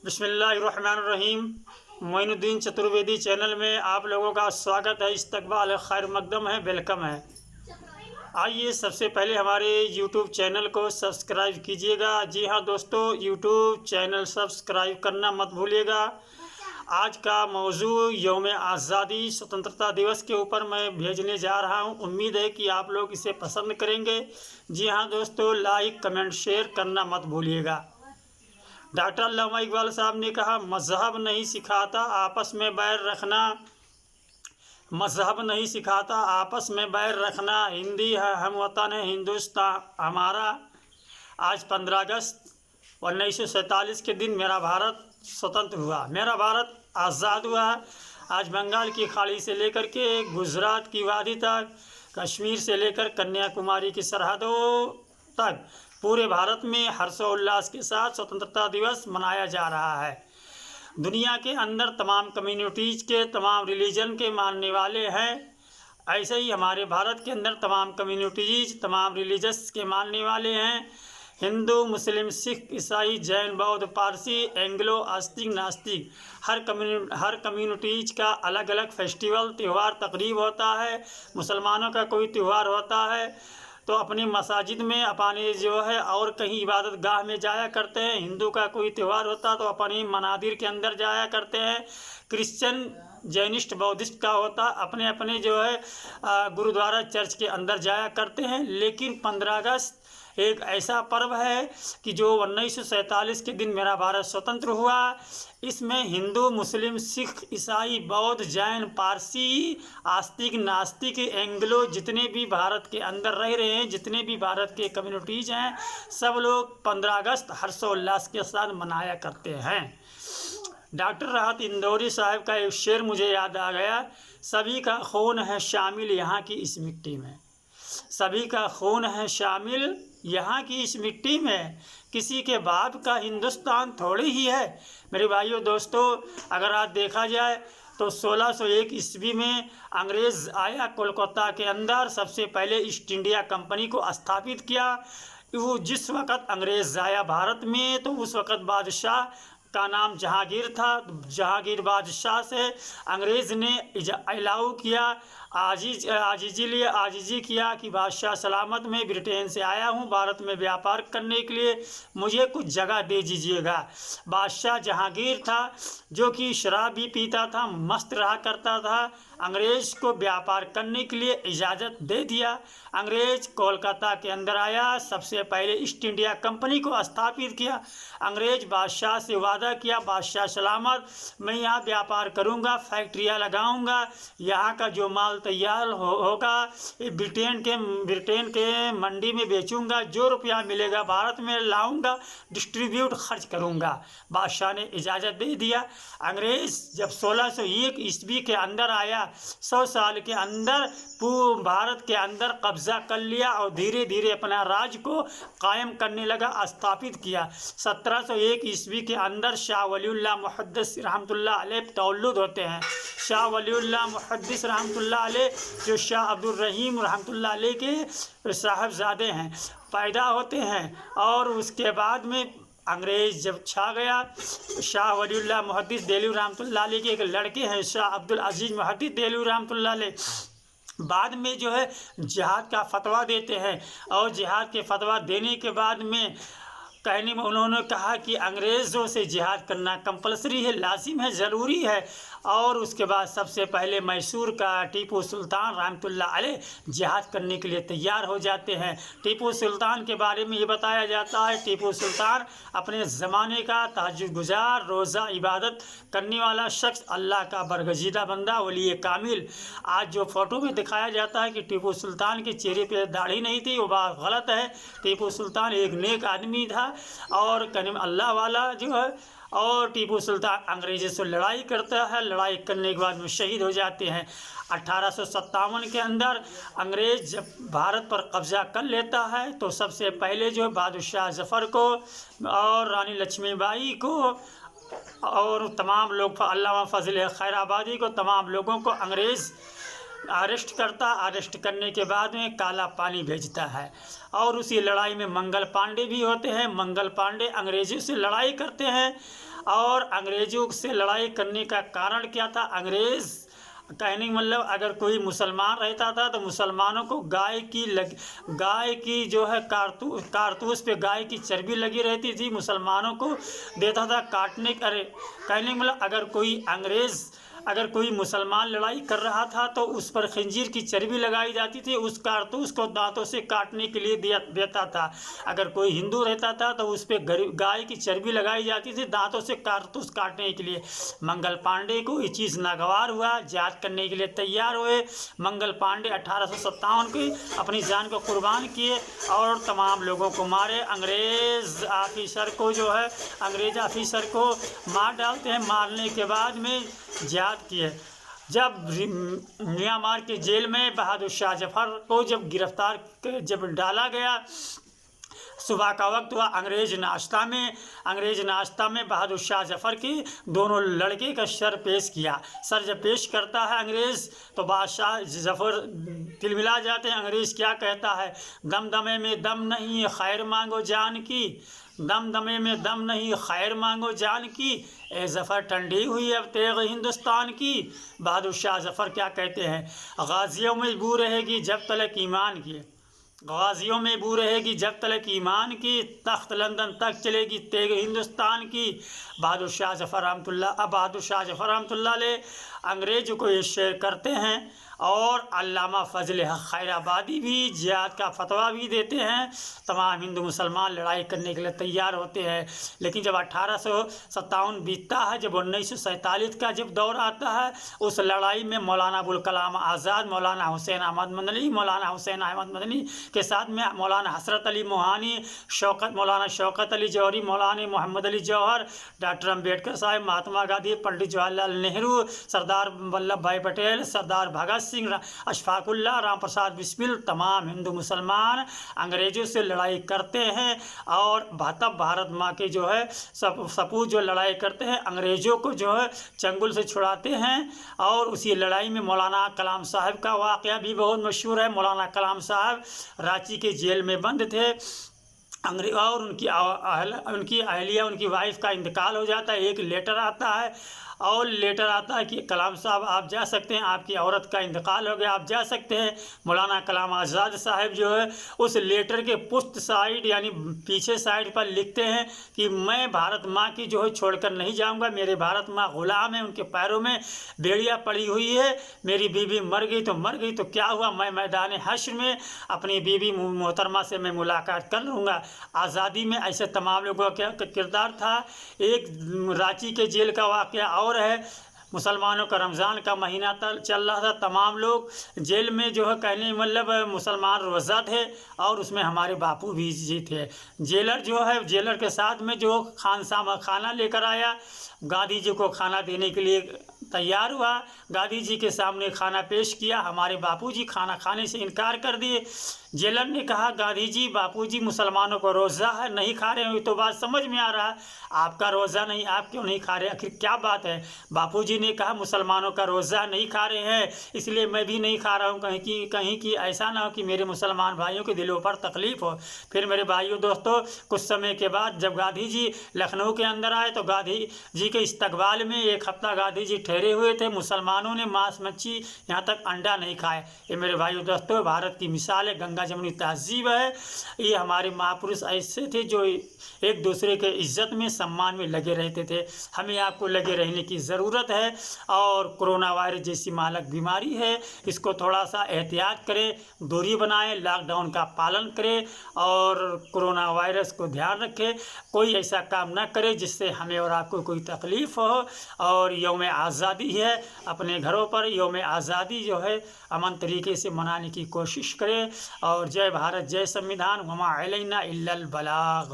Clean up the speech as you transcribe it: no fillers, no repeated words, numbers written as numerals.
बिस्मिल्लाहिर्रहमानिर्रहीम। मोइनुद्दीन चतुर्वेदी चैनल में आप लोगों का स्वागत है, इस्तकबाल है, खैर मकदम है, वेलकम है। आइए सबसे पहले हमारे यूट्यूब चैनल को सब्सक्राइब कीजिएगा। जी हाँ दोस्तों, यूट्यूब चैनल सब्सक्राइब करना मत भूलिएगा। आज का मौजू यौम आज़ादी स्वतंत्रता दिवस के ऊपर मैं भेजने जा रहा हूँ। उम्मीद है कि आप लोग इसे पसंद करेंगे। जी हाँ दोस्तों, लाइक कमेंट शेयर करना मत भूलिएगा। डॉक्टर अल्लामा इकबाल साहब ने कहा, मज़हब नहीं सिखाता आपस में बैर रखना, मज़हब नहीं सिखाता आपस में बैर रखना, हिंदी है हम वतन है हिंदुस्तान हमारा। आज 15 अगस्त 1947 के दिन मेरा भारत स्वतंत्र हुआ, मेरा भारत आज़ाद हुआ। आज बंगाल की खाड़ी से लेकर के गुजरात की वादी तक, कश्मीर से लेकर कन्याकुमारी की सरहदों तक पूरे भारत में हर्षोल्लास के साथ स्वतंत्रता दिवस मनाया जा रहा है। दुनिया के अंदर तमाम कम्युनिटीज़ के, तमाम रिलीजन के मानने वाले हैं। ऐसे ही हमारे भारत के अंदर तमाम कम्युनिटीज़, तमाम रिलीजस के मानने वाले हैं। हिंदू, मुस्लिम, सिख, ईसाई, जैन, बौद्ध, पारसी, एंग्लो, आस्तिक, नास्तिक, हर कम्युनिटीज़ का अलग अलग फेस्टिवल, त्यौहार, तकरीब होता है। मुसलमानों का कोई त्यौहार होता है तो अपनी मसाजिद में अपने जो है और कहीं इबादत गाह में जाया करते हैं। हिंदू का कोई त्यौहार होता तो अपनी मनादिर के अंदर जाया करते हैं। क्रिश्चियन, जैनिस्ट, बौद्धिस्ट का होता अपने अपने जो है गुरुद्वारा, चर्च के अंदर जाया करते हैं। लेकिन 15 अगस्त एक ऐसा पर्व है कि जो 1947 के दिन मेरा भारत स्वतंत्र हुआ। इसमें हिंदू, मुस्लिम, सिख, ईसाई, बौद्ध, जैन, पारसी, आस्तिक, नास्तिक, एंग्लो, जितने भी भारत के अंदर रह रहे हैं, जितने भी भारत के कम्युनिटीज़ हैं, सब लोग 15 अगस्त हर्षोल्लास के साथ मनाया करते हैं। डॉक्टर राहत इंदौरी साहब का एक शेर मुझे याद आ गया, सभी का खून है शामिल यहाँ की इस मिट्टी में, सभी का खून है शामिल यहाँ की इस मिट्टी में, किसी के बाप का हिंदुस्तान थोड़ी ही है। मेरे भाइयों दोस्तों, अगर आज देखा जाए तो 1601 ईस्वी में अंग्रेज़ आया कोलकाता के अंदर, सबसे पहले ईस्ट इंडिया कंपनी को स्थापित किया। वो जिस वक़्त अंग्रेज़ आया भारत में तो उस वक़्त बादशाह का नाम जहांगीर था। जहांगीर बादशाह से अंग्रेज़ ने अलाउ किया, आजिज़ी किया कि बादशाह सलामत, में ब्रिटेन से आया हूँ भारत में व्यापार करने के लिए, मुझे कुछ जगह दे दीजिएगा। बादशाह जहांगीर था जो कि शराब भी पीता था, मस्त रहा करता था। अंग्रेज़ को व्यापार करने के लिए इजाज़त दे दिया। अंग्रेज़ कोलकाता के अंदर आया, सबसे पहले ईस्ट इंडिया कंपनी को स्थापित किया। अंग्रेज़ बादशाह से वादा किया, बादशाह सलामत, मैं यहाँ व्यापार करूँगा, फैक्ट्रियाँ लगाऊँगा, यहाँ का जो माल तैयार होगा ये ब्रिटेन के मंडी में बेचूँगा, जो रुपया मिलेगा भारत में लाऊँगा, डिस्ट्रीब्यूट खर्च करूँगा। बादशाह ने इजाज़त दे दिया। अंग्रेज़ जब 1601 ईस्वी के अंदर आया, 100 साल के अंदर पूरे भारत के अंदर कब्जा कर लिया और धीरे धीरे अपना राज को कायम करने लगा, स्थापित किया। 1701 ईस्वी के अंदर शाह वलीउल्लाह मुहद्दिस रहमतुल्लाह अलैह तौल्लुद होते हैं। शाह वलीउल्लाह मुहद्दिस रहमतुल्लाह अलैह जो शाह अब्दुल रहीम रहमतुल्लाह अलैह के साहबजादे हैं, पैदा होते हैं। और उसके बाद में अंग्रेज़ जब छा गया, शाह वलीउल्लाह मुहद्दिस देहलवी रहमतुल्लाह अलैह के एक लड़के हैं शाह अब्दुल अजीज़ मुहद्दिस देहलवी रहमतुल्लाह अलैह, बाद में जो है जिहाद का फतवा देते हैं। और जिहाद के फतवा देने के बाद में कहने में उन्होंने कहा कि अंग्रेज़ों से जिहाद करना कंपलसरी है, लाजिम है, ज़रूरी है। और उसके बाद सबसे पहले मैसूर का टीपू सुल्तान रहमतुल्लाह अलैह जिहाद करने के लिए तैयार हो जाते हैं। टीपू सुल्तान के बारे में ये बताया जाता है, टीपू सुल्तान अपने ज़माने का तहज्जुद गुजार, रोज़ा इबादत करने वाला शख्स, अल्लाह का बरगजीदा बंदा, वली कामिल। आज जो फ़ोटो में दिखाया जाता है कि टीपू सुल्तान के चेहरे पे दाढ़ी नहीं थी, वो बात गलत है। टीपू सुल्तान एक नेक आदमी था और करीम अल्लाह वाला जो है। और टीपू सुल्तान अंग्रेज़ों से लड़ाई करता है, लड़ाई करने के बाद में शहीद हो जाते हैं। 1857 के अंदर अंग्रेज़ जब भारत पर कब्ज़ा कर लेता है तो सबसे पहले जो बादशाह जफ़र को और रानी लक्ष्मीबाई को और तमाम लोग, अल्लामा फ़ज़ल खैराबादी को, तमाम लोगों को अंग्रेज़ अरेस्ट करता। अरेस्ट करने के बाद में काला पानी भेजता है और उसी लड़ाई में मंगल पांडे भी होते हैं। मंगल पांडे अंग्रेज़ों से लड़ाई करते हैं और अंग्रेज़ों से लड़ाई करने का कारण क्या था? अंग्रेज़ कहने का मतलब अगर कोई मुसलमान रहता था तो मुसलमानों को गाय की जो है कारतूस पे गाय की चर्बी लगी रहती थी, मुसलमानों को देता था काटने। अरे कहने का मतलब अगर कोई मुसलमान लड़ाई कर रहा था तो उस पर खंजीर की चर्बी लगाई जाती थी, उस कारतूस को दांतों से काटने के लिए देता था। अगर कोई हिंदू रहता था तो उस पर गाय की चर्बी लगाई जाती थी दांतों से कारतूस काटने के लिए। मंगल पांडे को ये चीज़ नागवार हुआ, जिहाद करने के लिए तैयार हुए। मंगल पांडे 1857 की अपनी जान को कुर्बान किए और तमाम लोगों को मारे। अंग्रेज़ ऑफिसर को मार डालते हैं। मारने के बाद में जिहाद किए। जब म्यांमार के जेल में बहादुर शाह जफर को जब डाला गया, सुबह का वक्त हुआ, अंग्रेज़ नाश्ता में बहादुर शाह जफर के दोनों लड़के का सर पेश किया। सर जब पेश करता है अंग्रेज़ तो बादशाह जफर तिलमिला जाते हैं। अंग्रेज़ क्या कहता है? दमदमे में दम नहीं खैर मांगो जान की, दमदमे में दम नहीं खैर मांगो जान की, ए जफ़र ठंडी हुई अब तेग हिंदुस्तान की। बहादुर शाह जफर क्या कहते हैं? गाजियों में बू रहेगी जब तलक ईमान की, गाजियों में बू रहेगी जब तलक ईमान की, तख्त लंदन तक चलेगी तेग हिंदुस्तान की। बहादुर शाह जफर रहमतुल्लाह अलैह अंग्रेज़ों को ये शेयर करते हैं। और अल्लामा फजल हक खैराबादी भी जिहाद का फतवा भी देते हैं। तमाम हिंदू मुसलमान लड़ाई करने के लिए तैयार होते हैं। लेकिन जब 1857 बीतता है, जब 1947 का जब दौर आता है, उस लड़ाई में मौलाना अबुल कलाम आज़ाद, मौलाना हुसैन अहमद मदनी के साथ में मौलाना हसरत अली मोहानी, मौलाना शौकत अली जौहरी, मौलाना मोहम्मद अली जौहर, डॉक्टर अम्बेडकर साहब, महात्मा गांधी, पंडित जवाहरलाल नेहरू, सरदार वल्लभ भाई पटेल, सरदार भगत सिंह, अशफाकुल्लाह, राम प्रसाद बिस्मिल, तमाम हिंदू मुसलमान अंग्रेज़ों से लड़ाई करते हैं। और तब भारत माँ के जो है सपूत जो लड़ाई करते हैं, अंग्रेज़ों को जो है चंगुल से छुड़ाते हैं। और उसी लड़ाई में मौलाना कलाम साहब का वाक़या भी बहुत मशहूर है। मौलाना कलाम साहब रांची के जेल में बंद थे। और उनकी अहलिया, उनकी वाइफ का इंतकाल हो जाता है। एक लेटर आता है कि कलाम साहब आप जा सकते हैं, आपकी औरत का इंतकाल हो गया, आप जा सकते हैं। मौलाना कलाम आज़ाद साहब जो है उस लेटर के पुश्त साइड यानी पीछे साइड पर लिखते हैं कि मैं भारत माँ की जो है छोड़कर नहीं जाऊंगा, मेरे भारत माँ ग़ुलाम है, उनके पैरों में बेड़ियाँ पड़ी हुई है, मेरी बीवी मर गई तो क्या हुआ, मैं मैदान हश्र में अपनी बीवी मोहतरमा से मैं मुलाकात कर लूँगा। आज़ादी में ऐसे तमाम लोगों का किरदार था। एक रांची के जेल का वाक़या और है। मुसलमानों का रमज़ान का महीना चल रहा था, तमाम लोग जेल में जो है कहने मतलब मुसलमान रोज़ा थे और उसमें हमारे बापू भी जी थे। जेलर के साथ में जो खाना लेकर आया, गांधी जी को खाना देने के लिए तैयार हुआ, गांधी जी के सामने खाना पेश किया, हमारे बापूजी खाना खाने से इनकार कर दिए। जेलर ने कहा गांधी जी, बापूजी मुसलमानों को रोज़ा है, नहीं खा रहे हैं, तो बात समझ में आ रहा है, आपका रोज़ा नहीं, आप क्यों नहीं खा रहे, आखिर क्या बात है। बापूजी ने कहा मुसलमानों का रोज़ा नहीं खा रहे हैं, इसलिए मैं भी नहीं खा रहा हूँ, कहीं कि ऐसा ना हो कि मेरे मुसलमान भाइयों के दिलों पर तकलीफ़ हो। फिर मेरे भाइयों दोस्तों, कुछ समय के बाद जब गांधी जी लखनऊ के अंदर आए तो गांधी जी के इस्तकबाल में 1 हफ्ता गांधी जी ठहरे हुए थे। मुसलमानों ने मांस मच्छी यहाँ तक अंडा नहीं खाए। ये मेरे भाइयों दोस्तों भारत की मिसाल है, गंगा जमुनी तहजीब है। ये हमारे महापुरुष ऐसे थे जो एक दूसरे के इज्जत में सम्मान में लगे रहते थे। हमें आपको लगे रहने की ज़रूरत है। और कोरोना वायरस जैसी मालक बीमारी है, इसको थोड़ा सा एहतियात करें, दूरी बनाएं, लॉकडाउन का पालन करें और कोरोना वायरस को ध्यान रखें। कोई ऐसा काम ना करे जिससे हमें और आपको कोई तकलीफ़ हो। और यौम आज़ादी है, अपने घरों पर यौम आज़ादी जो है अमन तरीके से मनाने की कोशिश करें। और जय भारत, जय संविधान, वमा अलैना इल्लल बलाग।